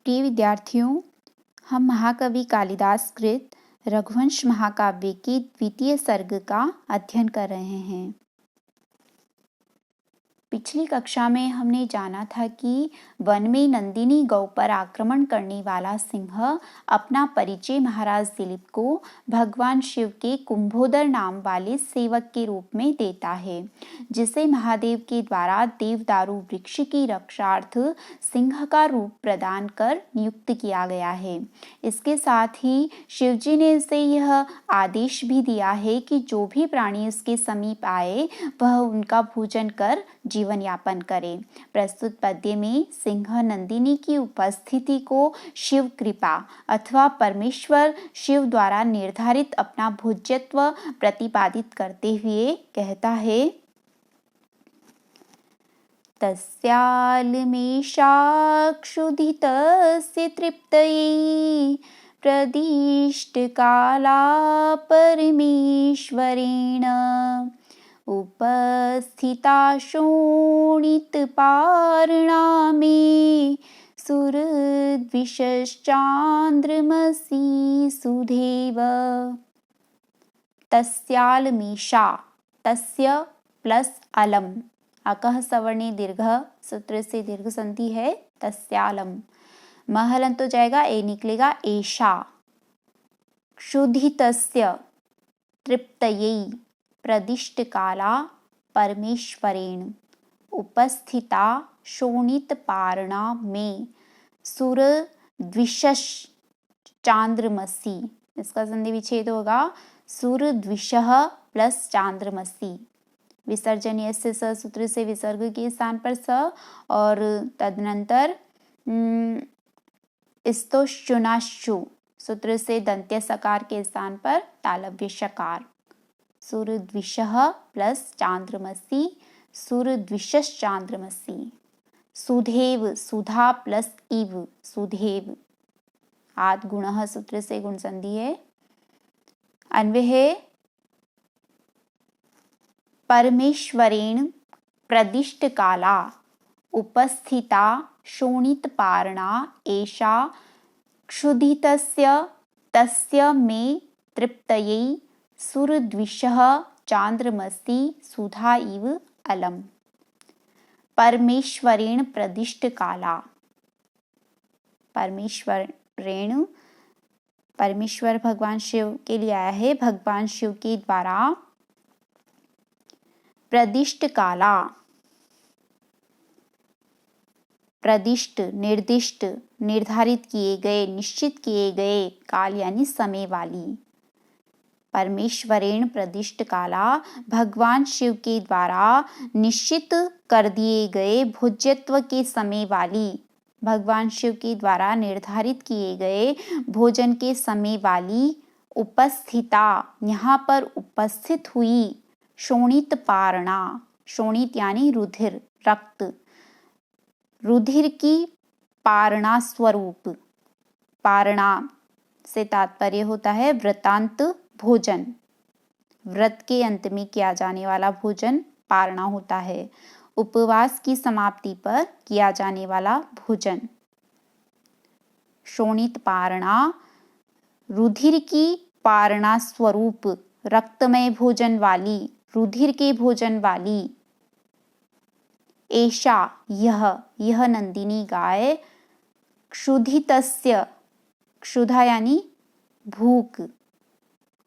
प्रिय विद्यार्थियों, हम महाकवि कालिदास कृत रघुवंश महाकाव्य के द्वितीय सर्ग का अध्ययन कर रहे हैं। पिछली कक्षा में हमने जाना था कि वन में नंदिनी गौ पर आक्रमण करने वाला सिंह अपना परिचय महाराज दिलीप को भगवान शिव के कुंभोदर नाम वाले सेवक के रूप में देता है, जिसे महादेव के द्वारा देवदारू वृक्ष की रक्षार्थ सिंह का रूप प्रदान कर नियुक्त किया गया है। इसके साथ ही शिवजी ने उसे यह आदेश भी दिया है कि जो भी प्राणी उसके समीप आए वह उनका भोजन कर जीवन यापन करे। प्रस्तुत पद्य में सिंह नंदिनी की उपस्थिति को शिव कृपा अथवा परमेश्वर शिव द्वारा निर्धारित अपना भोज्यत्व प्रतिपादित करते हुए कहता है, तस्याल्मेषाक्षुधितस्य तृप्तये प्रदिष्टकाला परमेश्वरेण उपस्थिता शोणितपार्णा मे सुरद्विषश्चान्द्रमसि सुधेव। तस्याल्मेषा, तस्य प्लस अलम, अकः सवर्णे दीर्घ सूत्र से दीर्घ संधि है, तस्यालम। महलन तो जाएगा, ए निकलेगा एषा। क्षुधितस्य तृप्तये प्रदिष्ट काला परमेश्वरेण उपस्थिता शोणितपार्णा में सुरद्विषश् चांद्रमसि। इसका संधि विच्छेद होगा सुरद्विषः प्लस चांद्रमसि। विसर्जन यस्य स सूत्र से विसर्ग के स्थान पर स और तदनंतर स्तोश्चुनाश्चु सूत्र से दंत्य सकार के स्थान पर तालव्य शकार। सुरद्विषः प्लस चांद्रमसि, सुरद्विषश्चांद्रमसि। सुधेव, सुधा प्लस इव, सुधेव। आद गुणः सूत्र से गुण संधि है। अन्वय है परमेश्वरेण प्रदिष्ट काला उपस्थिता शोणितपार्णा एषा क्षुधितस्य तस्य मे तृप्तये सुरद्विषः चांद्रमसि सुधा इव अलम। परमेश्वरेण प्रदिष्ट काला, परमेश्वरेण, परमेश्वर भगवान शिव के लिए आया है। भगवान शिव के द्वारा प्रदिष्ट काला, प्रदिष्ट निर्दिष्ट निर्धारित किए गए निश्चित किए गए काल यानी समय वाली। परमेश्वरेण प्रदिष्ट काला, भगवान शिव के द्वारा निश्चित कर दिए गए भोज्यत्व के समय वाली, भगवान शिव के द्वारा निर्धारित किए गए भोजन के समय वाली उपस्थिता, यहाँ पर उपस्थित हुई, शोणित पार्णा, शोणित यानी रुधिर रक्त, रुधिर की पार्णा स्वरूप। पार्णा से तात्पर्य होता है व्रतांत भोजन, व्रत के अंत में किया जाने वाला भोजन पारणा होता है। उपवास की समाप्ति पर किया जाने वाला भोजन। शोणित पारणा, रुधिर की पारणा स्वरूप, रक्तमय भोजन वाली, रुधिर के भोजन वाली। एषा, यह नंदिनी गाय, क्षुधितस्य, क्षुधा यानी भूख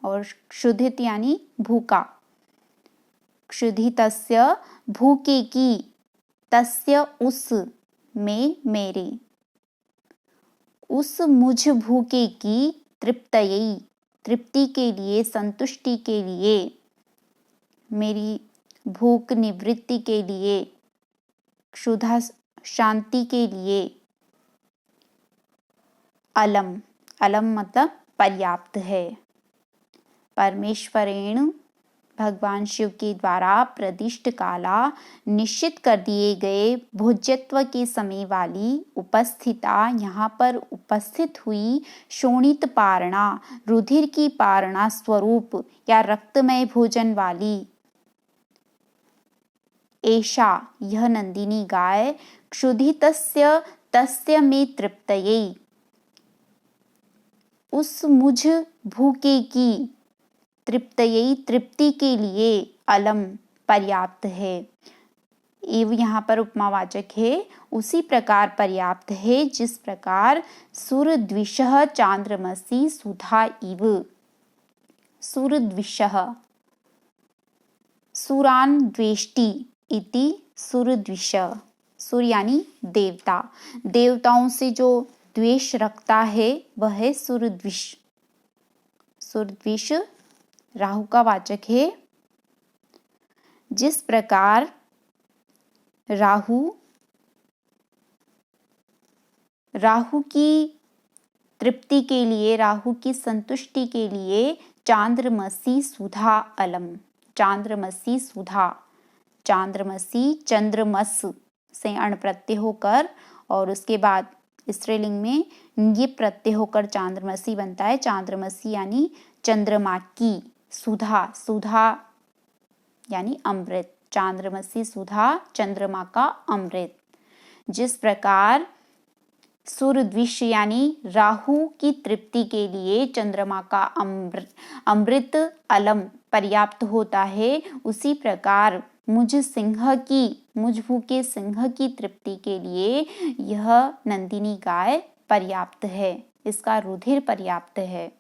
और क्षुधित यानी भूखा। क्षुधितस्य भूखे की, तस्य उस, में मेरे, उस मुझ भूखे की, तृप्तये तृप्ति के लिए, संतुष्टि के लिए, मेरी भूख निवृत्ति के लिए, क्षुधा शांति के लिए। अलम, अलम मतलब पर्याप्त है। परमेश्वरेण भगवान शिव के द्वारा प्रदिष्ट काला, निश्चित कर दिए गए भोज्यत्व के समय वाली, उपस्थिता, यहाँ पर उपस्थित हुई, शोणित पारणा, रुधिर की पारणा स्वरूप या रक्तमय भोजन वाली। एषा, यह नंदिनी गाय, क्षुधितस्य तस्य मे तृप्तये, उस मुझ भूखे की, तृप्तये तृप्ति के लिए, अलम पर्याप्त है। एव यहाँ पर उपमावाचक है, उसी प्रकार पर्याप्त है जिस प्रकार सुरद्विषः चांद्रमसि सुधा इव। सुरद्विषः, सुरान द्वेष्टि इति सुरद्विष। सुर यानी देवता, देवताओं से जो द्वेष रखता है वह है सुरद्विष। सुरद्विष राहु का वाचक है। जिस प्रकार राहु की तृप्ति के लिए, राहु की संतुष्टि के लिए चांद्रमसी सुधा अलम, चांद्रमसी सुधा, चांद्रमसी चंद्रमस से अण प्रत्यय होकर और उसके बाद स्त्रीलिंग में ये प्रत्यय होकर चांद्रमसी बनता है। चांद्रमसी यानी चंद्रमा की, सुधा, सुधा यानी अमृत, चांद्रमसी सुधा चंद्रमा का अमृत। जिस प्रकार सुरद्विष यानी राहु की तृप्ति के लिए चंद्रमा का अमृत अलम पर्याप्त होता है, उसी प्रकार मुझ भूखे सिंह की तृप्ति के लिए यह नंदिनी गाय पर्याप्त है, इसका रुधिर पर्याप्त है।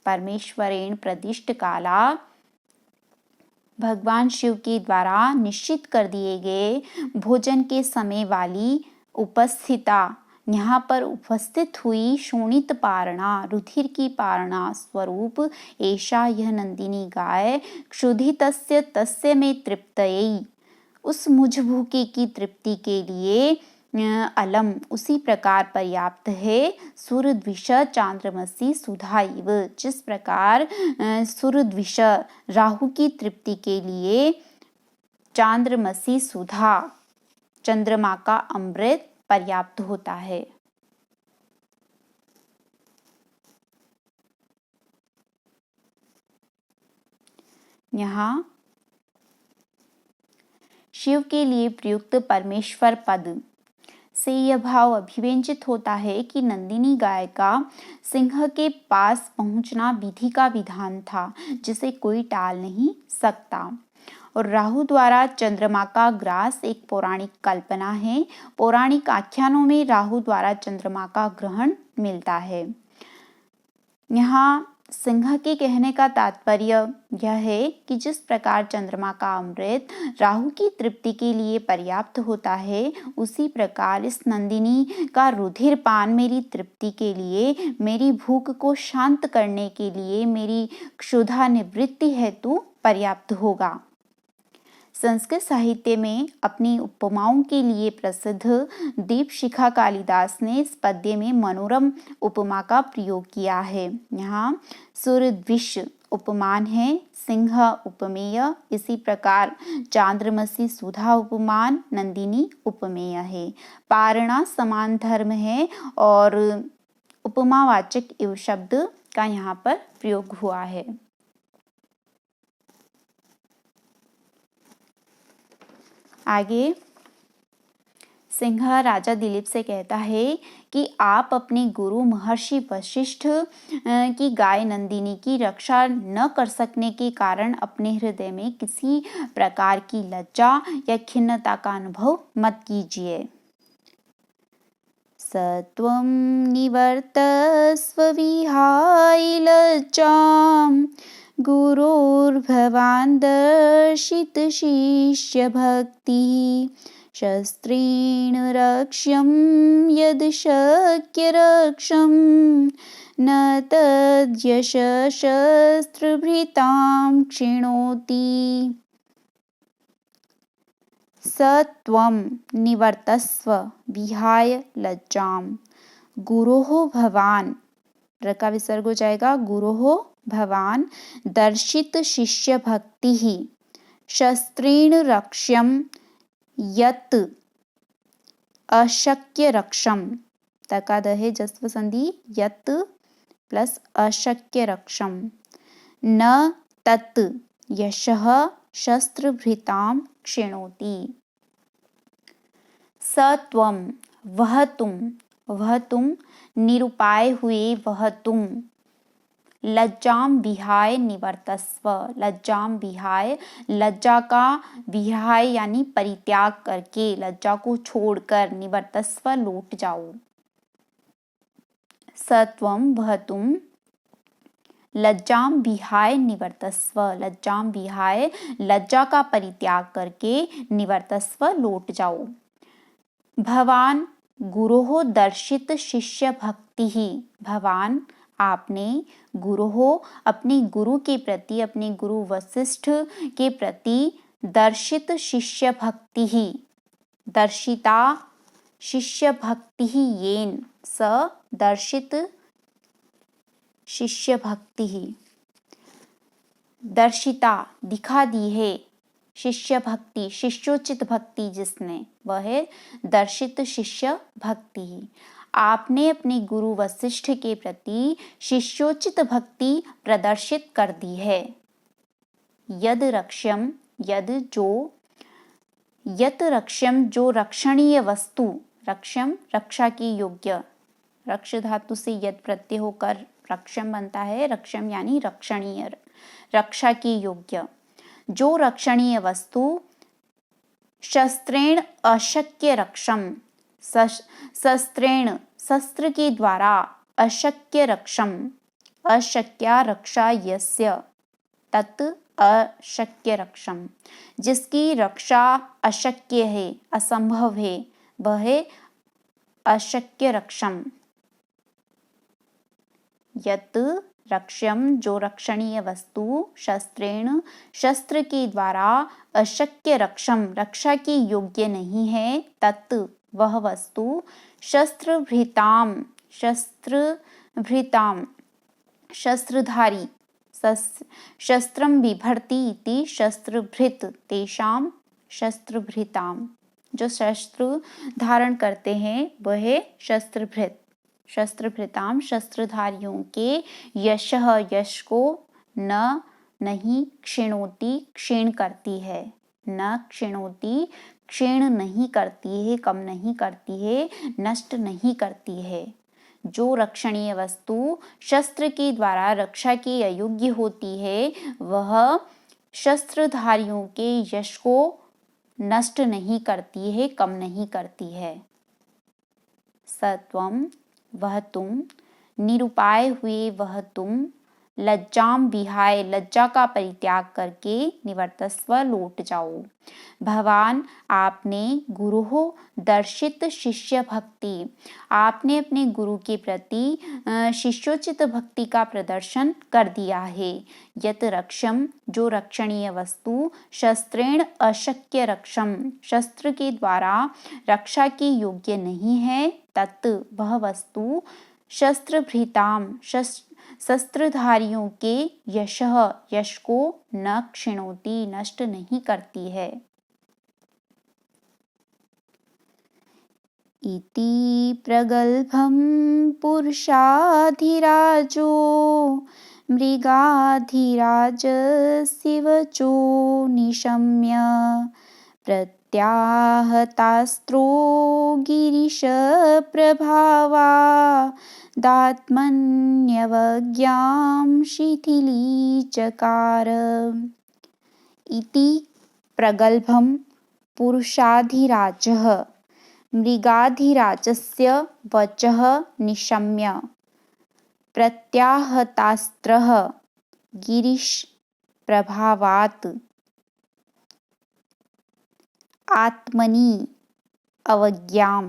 परमेश्वरेण प्रदिष्ट काला, भगवान शिव के द्वारा निश्चित कर दिए गए भोजन के समय वाली उपस्थिता, यहाँ पर उपस्थित हुई शोणित पारणा, रुधिर की पारणा स्वरूप ऐशा यह नंदिनी गाय, क्षुधितस्य तस्य में तृप्तये, उस मुझ भूखे की तृप्ति के लिए अलम उसी प्रकार पर्याप्त है। सुरद्विष चांद्रमसी सुधा इव, जिस प्रकार सुरद्विष राहु की तृप्ति के लिए चांद्रमसी सुधा चंद्रमा का अमृत पर्याप्त होता है। यहाँ शिव के लिए प्रयुक्त परमेश्वर पद से यह भाव अभिव्यंजित होता है कि नंदिनी गाय का सिंह के पास पहुंचना विधि का विधान था, जिसे कोई टाल नहीं सकता। और राहु द्वारा चंद्रमा का ग्रास एक पौराणिक कल्पना है। पौराणिक आख्यानों में राहु द्वारा चंद्रमा का ग्रहण मिलता है। यहाँ सिंह के कहने का तात्पर्य यह है कि जिस प्रकार चंद्रमा का अमृत राहु की तृप्ति के लिए पर्याप्त होता है, उसी प्रकार इस नंदिनी का रुधिर पान मेरी तृप्ति के लिए, मेरी भूख को शांत करने के लिए, मेरी क्षुधा निवृत्ति हेतु पर्याप्त होगा। संस्कृत साहित्य में अपनी उपमाओं के लिए प्रसिद्ध दीपशिखा कालिदास ने इस पद्य में मनोरम उपमा का प्रयोग किया है। यहाँ सुरद्विष उपमान है, सिंह उपमेय, इसी प्रकार चांद्रमसी सुधा उपमान, नंदिनी उपमेय है। पारणा समान धर्म है और उपमावाचक इव शब्द का यहाँ पर प्रयोग हुआ है। आगे सिंह राजा दिलीप से कहता है कि आप अपने गुरु महर्षि वशिष्ठ की गाय नंदिनी की रक्षा न कर सकने के कारण अपने हृदय में किसी प्रकार की लज्जा या खिन्नता का अनुभव मत कीजिए। सत्वं निवर्तस्व विहाय लज्जां, गुरोर्भवान् दर्शित शिष्य भक्ति, शस्त्रेण रक्ष्यं यद् शक्य रक्षं, न तद्यश शस्त्रभृतां क्षिणोति। सत्वं निवर्तस्व विहाय लज्जां, गुरोः भवान्, र का विसर्ग हो जाएगा, गुरोः भवान् दर्शित शिष्य भक्ति ही, शस्त्रेण रक्ष्यं यत् अशक्य रक्षम, तकादहे जस्व संधि, यत् प्लस अशक्य रक्षम, न तत् यशः शस्त्रभृतां क्षिणोति। सत्वं वह तुम निरुपाय हुए वह तुम। लज्जाम विहाय निवर्तस्व, लज्जाम विहाय, लज्जा का विहाय यानी परित्याग करके, लज्जा को छोड़कर, निवर्तस्व लौट जाओ। सत्वम वह तुम, लज्जाम विहाय निवर्तस्व, लज्जाम विहाय, लज्जा का परित्याग करके निवर्तस्व लौट जाओ। भवान गुरोः दर्शित शिष्य भक्ति ही, भवान आपने, गुरोः अपने गुरु के प्रति, अपने गुरु वशिष्ठ के प्रति, दर्शित शिष्य भक्ति ही, दर्शिता शिष्य भक्ति ही येन, स दर्शित शिष्य भक्ति ही, दर्शिता दिखा दी है, शिष्य भक्ति शिष्योचित भक्ति जिसने, वह है दर्शित शिष्य भक्ति ही। आपने अपने गुरु वशिष्ठ के प्रति शिष्योचित भक्ति प्रदर्शित कर दी है। यद रक्ष्यम, यद जो, यत रक्ष्यम जो रक्षणीय वस्तु, रक्ष्यम रक्षा की योग्य, रक्ष धातु से यद प्रत्यय होकर रक्षम बनता है, रक्षम यानी रक्षणीय, रक्षा की योग्य, जो रक्षणीय वस्तु, शस्त्रेण अशक्य रक्षम, शस्त्रेण शस्त्र के द्वारा, अशक्य रक्षम अशक्या रक्षा यस्य, तत् अशक्य रक्षम जिसकी रक्षा अशक्य है, असंभव है, वह है अशक्य रक्षम। यत रक्ष्यम जो रक्षणीय वस्तु, शस्त्रेण शस्त्र के द्वारा, अशक्य रक्षम रक्षा की योग्य नहीं है, तत् वह वस्तु, शस्त्रभृताम शस्त्रभृताम शस्त्रधारी, शस्त्रम बिभर्ति इति शस्त्रभृत तेषाम शस्त्रभृताम, जो शस्त्र धारण करते हैं वह है शस्त्रभृत, शस्त्रभृताम शस्त्रधारियों के, यशः यश को, न नहीं क्षिणोति क्षीण करती है, न क्षिणोति क्षीण नहीं करती है, कम नहीं करती है, नष्ट नहीं करती है। जो रक्षणीय वस्तु शस्त्र के द्वारा रक्षा के अयोग्य होती है, वह शस्त्रधारियों के यश को नष्ट नहीं करती है, कम नहीं करती है। सत्वम वह तुम, निरुपाय हुए वह तुम, लज्जाम विहाय लज्जा का परित्याग करके, निवर्तस्व लौट जाओ। भवान आपने, गुरुः दर्शित शिष्य भक्ति, आपने अपने गुरु के प्रति शिष्योचित भक्ति का प्रदर्शन कर दिया है। यत रक्षम जो रक्षणीय वस्तु, शस्त्रेण अशक्य रक्षम शस्त्र के द्वारा रक्षा के योग्य नहीं है, तत् वह वस्तु, शस्त्रभृताम शस्त्रधारियों के, यशः यश को, न क्षिणोति नष्ट नहीं करती है। इति प्रगल्भं पुरुषाधिराजो मृगाधिराजस्य वचो निशम्य प्रत्याहतास्त्रो गिरिशप्रभावादात्मन्यवज्ञां शिथिलीचकार। इति प्रगल्भं पुरुषाधिराजः मृगाधिराजस्य वचः निशम्य प्रत्याहतास्त्रः गिरिशप्रभावात् आत्मनि अवज्ञां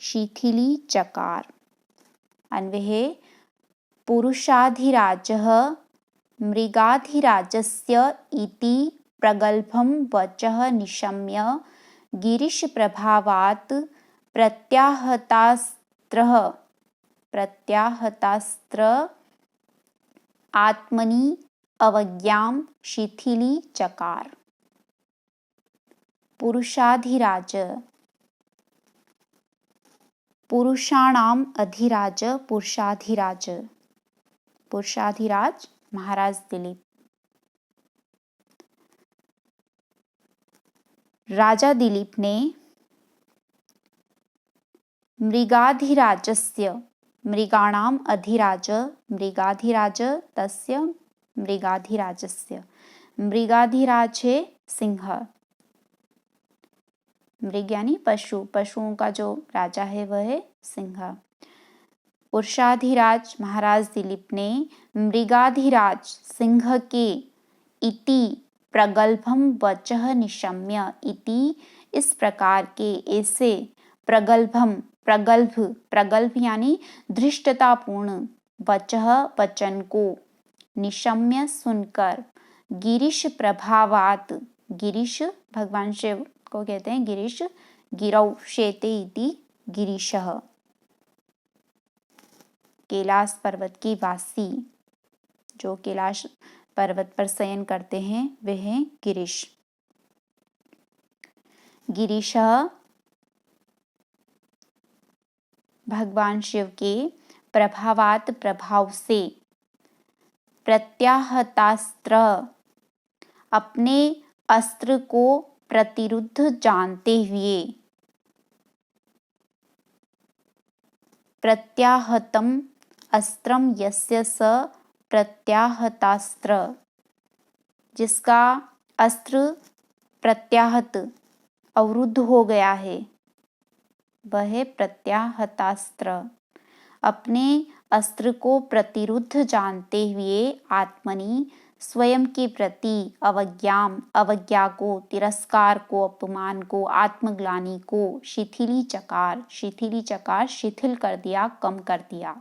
शिथिलीचकार। अन्वये पुरुषाधिराजः मृगाधिराजस्य इति प्रगल्भं वचः निशम्य गिरिशप्रभावात् प्रत्याहतास्त्र आत्मनि अवज्ञां शिथिलीचकार। पुरुषाधिराज, पुरुषाणाम अधिराज, पुरुषाधिराज, पुरुषाधिराज महाराज दिलीप। राजा दिलीप ने मृगाधिराजस्य, मृगाणाम् अधिराज, मृगाधिराज तस्य, मृगाधिराजस्य। मृगाधिराज है सिंह, मृग यानी पशु, पशुओं का जो राजा है वह है सिंह। पुरुषाधिराज महाराज दिलीप ने मृगाधिराज सिंह के इति प्रगल्भम वचः निशम्य, इति इस प्रकार के, ऐसे, प्रगल्भम प्रगल्भ, प्रगल्भ यानी धृष्टतापूर्ण, वचः वचन को, निशम्य सुनकर, गिरीश प्रभावात, गिरीश भगवान शिव को कहते हैं गिरीश, गिरौ शेते इति गिरीशः, कैलाश पर्वत की वासी, जो कैलाश पर्वत पर शयन करते हैं वे हैं गिरीश। गिरीशः भगवान शिव के प्रभावात प्रभाव से, प्रत्याहतास्त्र अपने अस्त्र को प्रतिरुद्ध जानते हुए, प्रत्याहतम अस्त्रम यस्य स प्रत्याहतास्त्र, जिसका अस्त्र प्रत्याहत अवरुद्ध हो गया है वह है प्रत्याहतास्त्र। अपने अस्त्र को प्रतिरुद्ध जानते हुए आत्मनि स्वयं के प्रति अवज्ञाम, अवज्ञा को, तिरस्कार को, अपमान को, आत्मग्लानि को शिथिली चकार, शिथिली चकार शिथिल कर दिया, कम कर दिया।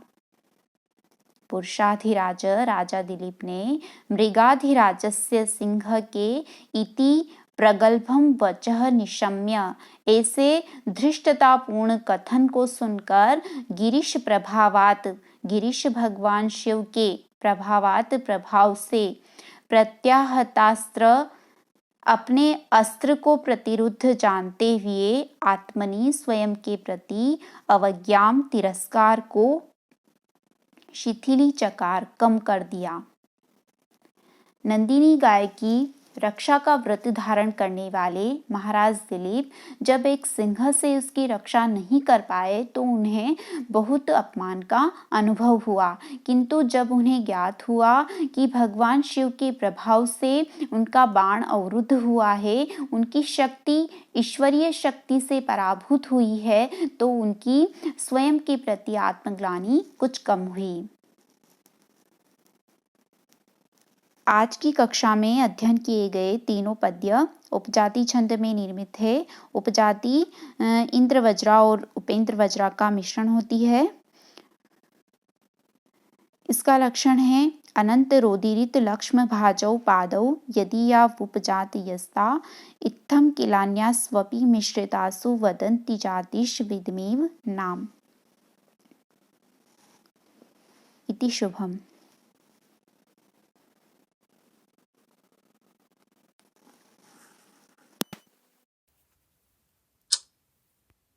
पुरुषाधिराज राजा दिलीप ने मृगाधिराजस्य सिंह के इति प्रगल्भम वचः निशम्य, ऐसे धृष्टतापूर्ण कथन को सुनकर, गिरीश प्रभावात, गिरीश भगवान शिव के प्रभावात प्रभाव से, प्रत्याहतास्त्र अपने अस्त्र को प्रतिरुद्ध जानते हुए आत्मनि स्वयं के प्रति अवज्ञाम तिरस्कार को शिथिली चकार कम कर दिया। नंदिनी गाय की रक्षा का व्रत धारण करने वाले महाराज दिलीप जब एक सिंह से उसकी रक्षा नहीं कर पाए तो उन्हें बहुत अपमान का अनुभव हुआ, किंतु जब उन्हें ज्ञात हुआ कि भगवान शिव के प्रभाव से उनका बाण अवरुद्ध हुआ है, उनकी शक्ति ईश्वरीय शक्ति से पराभूत हुई है, तो उनकी स्वयं के प्रति आत्मग्लानि कुछ कम हुई। आज की कक्षा में अध्ययन किए गए तीनों पद्य उपजाति छंद में निर्मित है। उपजाति इंद्रवज्रा और उपेंद्र वज्रा का मिश्रण होती है। इसका लक्षण है अनंत रोदीरित लक्ष्म भाजौ पादौ यदि या उपजाति यस्ता इत्थम किलान्या स्वपि मिश्रितासु वदन्ति जातिश विदमेव नाम। इति शुभम।